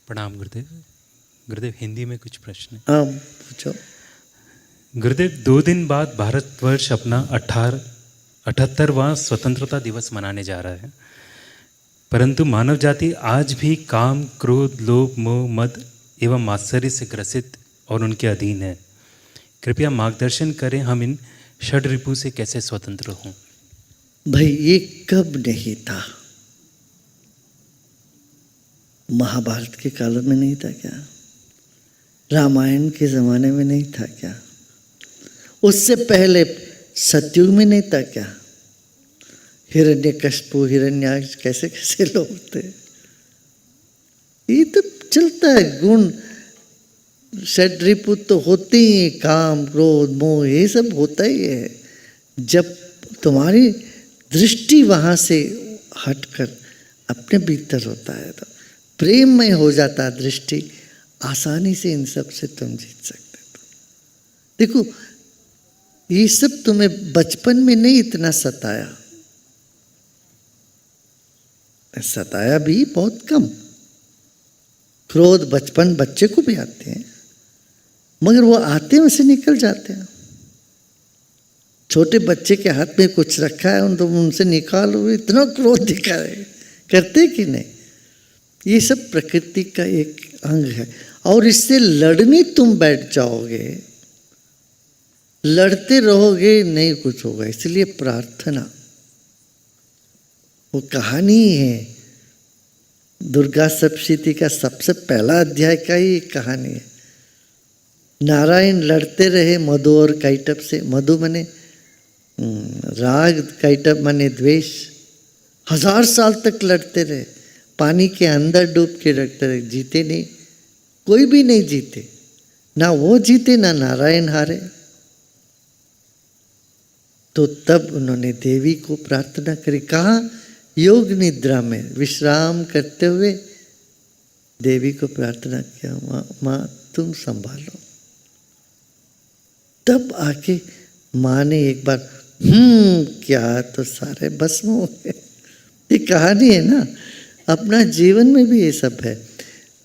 प्रणाम गुरुदेव। गुरुदेव हिंदी में कुछ प्रश्न है। हाँ पूछो। गुरुदेव 2 दिन बाद भारतवर्ष अपना 78वां स्वतंत्रता दिवस मनाने जा रहा है, परंतु मानव जाति आज भी काम, क्रोध, लोभ, मोह, मद एवं मात्सर्य से ग्रसित और उनके अधीन है। कृपया मार्गदर्शन करें, हम इन षड रिपु से कैसे स्वतंत्र हों। भाई ये कब नहीं था? महाभारत के काल में नहीं था क्या? रामायण के ज़माने में नहीं था क्या? उससे पहले सतयुग में नहीं था क्या? हिरण्यकश्यप, हिरण्याक्ष कैसे कैसे लोग थे। ये तो चलता है। गुण षड्रिपु तो होते ही हैं, काम, क्रोध, मोह, ये सब होता ही है। जब तुम्हारी दृष्टि वहाँ से हटकर अपने भीतर होता है तो प्रेम में हो जाता है दृष्टि, आसानी से इन सब से तुम जीत सकते हो। देखो ये सब तुम्हें बचपन में नहीं इतना सताया, सताया भी बहुत कम। क्रोध बचपन बच्चे को भी आते हैं, मगर वो आते हैं वैसे निकल जाते हैं। छोटे बच्चे के हाथ में कुछ रखा है तो उनसे निकालो, इतना क्रोध दिखाए, करते कि नहीं? ये सब प्रकृति का एक अंग है। और इससे लड़ने तुम बैठ जाओगे, लड़ते रहोगे, नहीं कुछ होगा। इसलिए प्रार्थना, वो कहानी है दुर्गा सप्तशती का सबसे पहला अध्याय का ही कहानी है। नारायण लड़ते रहे मधु और कैटभ से। मधु माने राग, कैटभ माने द्वेष। 1000 साल तक लड़ते रहे, पानी के अंदर डूब के लड़ते रहे, जीते नहीं, कोई भी नहीं जीते। ना वो जीते ना नारायण हारे। तो तब उन्होंने देवी को प्रार्थना करी। कहा? योग निद्रा में विश्राम करते हुए देवी को प्रार्थना किया, माँ तुम संभालो। तब आके माँ ने एक बार क्या तो सारे भस्म हो गए। ये कहानी है ना, अपना जीवन में भी ये सब है।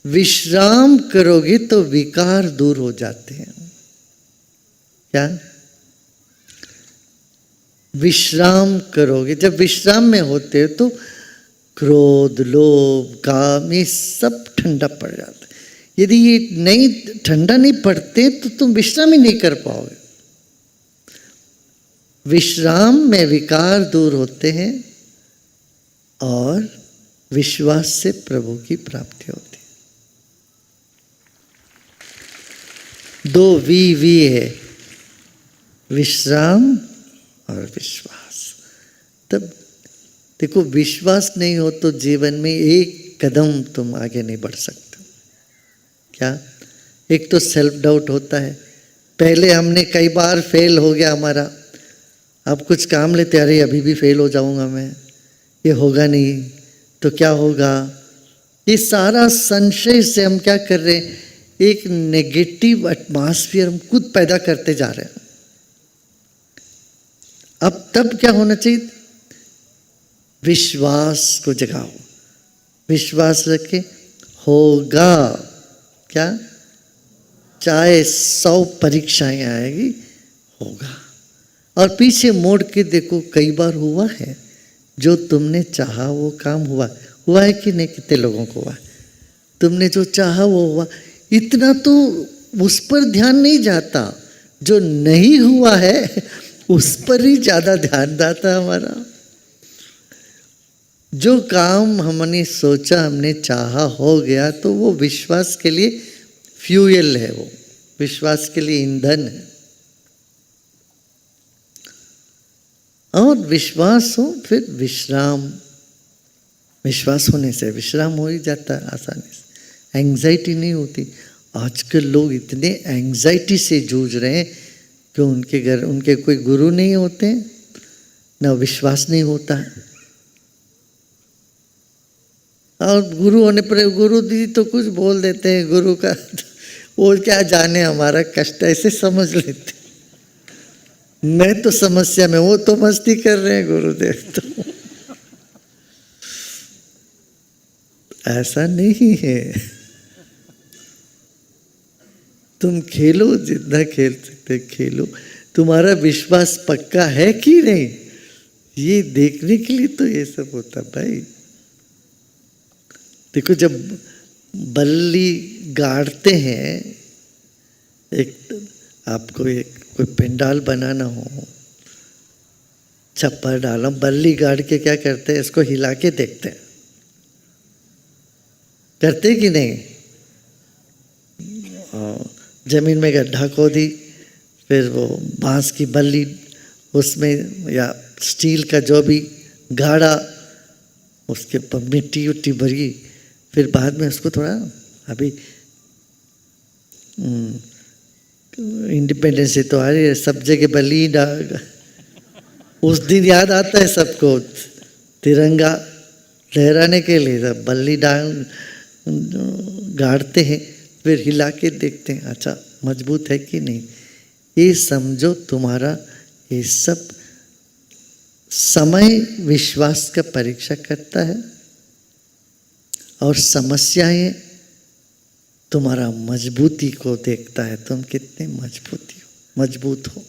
विश्राम करोगे तो विकार दूर हो जाते हैं। क्या? विश्राम करोगे, जब विश्राम में होते हो तो क्रोध, लोभ, काम ये सब ठंडा पड़ जाता है। यदि ये नहीं ठंडा नहीं पड़ते तो तुम विश्राम ही नहीं कर पाओगे। विश्राम में विकार दूर होते हैं और विश्वास से प्रभु की प्राप्ति होती है। 2 वी है, विश्राम और विश्वास। तब देखो, विश्वास नहीं हो तो जीवन में एक कदम तुम आगे नहीं बढ़ सकते। क्या? एक तो सेल्फ डाउट होता है। पहले हमने कई बार फेल हो गया हमारा, अब कुछ काम लेते, अरे अभी भी फेल हो जाऊंगा मैं, ये होगा नहीं तो क्या होगा। ये सारा संशय से हम क्या कर रहे हैं? एक नेगेटिव एटमॉस्फेयर हम खुद पैदा करते जा रहे हैं। अब तब क्या होना चाहिए? विश्वास को जगाओ, विश्वास रखे होगा। क्या? चाहे 100 परीक्षाएं आएगी, होगा। और पीछे मोड़ के देखो, कई बार हुआ है जो तुमने चाहा वो काम हुआ। हुआ है कि नहीं? कितने लोगों को हुआ? तुमने जो चाहा वो हुआ। इतना तो उस पर ध्यान नहीं जाता, जो नहीं हुआ है उस पर ही ज़्यादा ध्यान जाता हमारा। जो काम हमने सोचा, हमने चाहा, हो गया, तो वो विश्वास के लिए फ्यूल है, वो विश्वास के लिए ईंधन है। और विश्वास हो फिर विश्राम। विश्वास होने से विश्राम हो ही जाता है आसानी से, एंग्जाइटी नहीं होती। आजकल लोग इतने एंग्जाइटी से जूझ रहे हैं कि उनके घर उनके कोई गुरु नहीं होते, ना विश्वास नहीं होता है। और गुरु होने पर गुरु दी तो कुछ बोल देते हैं, गुरु का वो क्या जाने हमारा कष्ट, ऐसे समझ लेते। मैं तो समस्या में, वो तो मस्ती कर रहे हैं गुरुदेव। तो ऐसा नहीं है। तुम खेलो, जितना खेल सकते खेलो, तुम्हारा विश्वास पक्का है कि नहीं, ये देखने के लिए तो ये सब होता भाई। देखो जब बल्ली गाड़ते हैं, एक आपको एक कोई पंडाल बनाना हो, छप्पर डालो, बल्ली गाड़ के क्या करते हैं, इसको हिला के देखते हैं, करते कि नहीं? जमीन में गड्ढा खोदी, फिर वो बांस की बल्ली उसमें या स्टील का जो भी गाड़ा, उसके ऊपर मिट्टी उट्टी भरी, फिर बाद में उसको थोड़ा, अभी इंडिपेंडेंस डे तो आ रही है, सब जगह बल्ली डाल, उस दिन याद आता है सबको तिरंगा लहराने के लिए, सब बल्ली डाल गाड़ते हैं, फिर हिला के देखते हैं, अच्छा मजबूत है कि नहीं। ये समझो तुम्हारा ये सब समय विश्वास का परीक्षा करता है, और समस्याएं तुम्हारा मजबूती को देखता है, तुम कितने मजबूत हो।